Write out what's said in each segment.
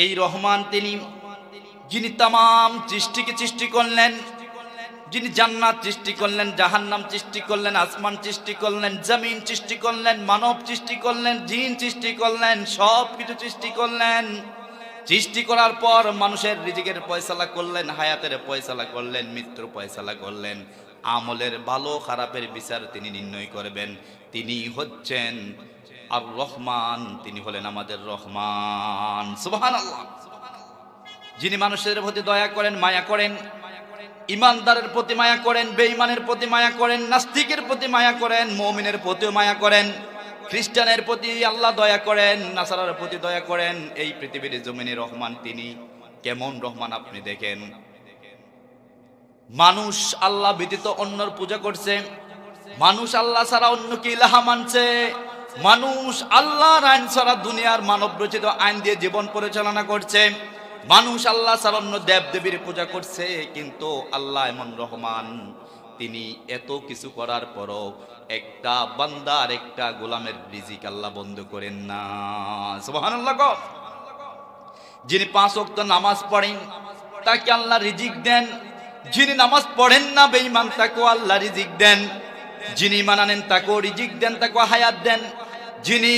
এই রহমান তিনি, যিনি তামাম সৃষ্টিকে সৃষ্টি করলেন, যিনি জান্নাত সৃষ্টি করলেন, জাহান্নাম সৃষ্টি করলেন, আসমান সৃষ্টি করলেন, জমিন সৃষ্টি করলেন, মানব সৃষ্টি করলেন, জিন সৃষ্টি করলেন, সব কিছু সৃষ্টি করলেন। সৃষ্টি করার পর মানুষের রিজিকের ফয়সালা করলেন, হায়াতের ফয়সালা করলেন, মৃত্যুর ফয়সালা করলেন, আমলের ভালো খারাপের বিচার তিনি নির্ণয় করবেন। তিনি হচ্ছেন আর রহমান, তিনি হলেন আমাদের রহমান। সুবহানাল্লাহ। যিনি মানুষের প্রতি দয়া করেন, মায়া করেন, ইমানদারের প্রতি মায়া করেন, বেঈমানের প্রতি মায়া করেন, নাস্তিকের প্রতি মায়া করেন, মুমিনের প্রতিও মায়া করেন, খ্রিস্টানের প্রতি আল্লাহ দয়া করেন, নাসারার প্রতি দয়া করেন। এই পৃথিবীর জমিনে রহমান তিনি। কেমন রহমান আপনি দেখেন। মানুষ আল্লাহ ব্যতীত অন্যর পূজা করছে, মানুষ আল্লাহ ছাড়া অন্যকে ইলাহা মানছে, মানুষ আল্লাহর আইন ছাড়া দুনিয়ার মানব রচিত আইন দিয়ে জীবন পরিচালনা করছে, মানুষ আল্লাহ ছাড়া অন্য দেব দেবীর পূজা করছে। কিন্তু আল্লাহ এমন রহমান, তিনি এত কিছু করার পরও একটা বান্দার, একটা গোলামের রিজিক আল্লাহ বন্ধ করেন না। সুবহানাল্লাহ। যিনি 5 ওয়াক্ত নামাজ পড়েন তাকে আল্লাহ রিজিক দেন, যিনি নামাজ পড়েন না বেঈমান তাকেও আল্লাহ রিজিক দেন, যিনি ঈমান আনেন তাকেও রিজিক দেন, তাকেও হায়াত দেন। যিনি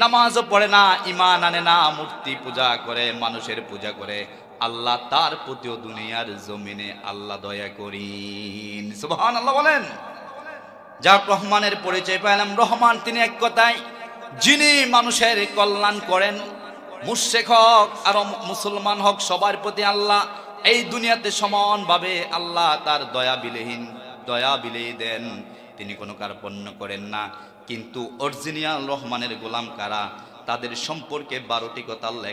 নামাজও পড়ে না, ঈমান আনে না, মূর্তি পূজা করে, মানুষের পূজা করে, আল্লাহ তার প্রতিও দুনিয়ার জমিনে আল্লাহ দয়া করেন। সুবহানাল্লাহ বলেন। যার রহমানের পরিচয় পেলাম, রহমান তিনি এক কথায় যিনি মানুষের কল্যাণ করেন। মুশরিক হোক আর মুসলমান হোক, সবার প্রতি আল্লাহ এই দুনিয়াতে সমানভাবে আল্লাহ তার দয়া বিলিয়ে দেন। তিনি কোনো কার্পণ্য করেন না। কিন্তু অরিজিনাল রহমানের গোলাম কারা, তাদের সম্পর্কে 12টি কথা আল্লাহ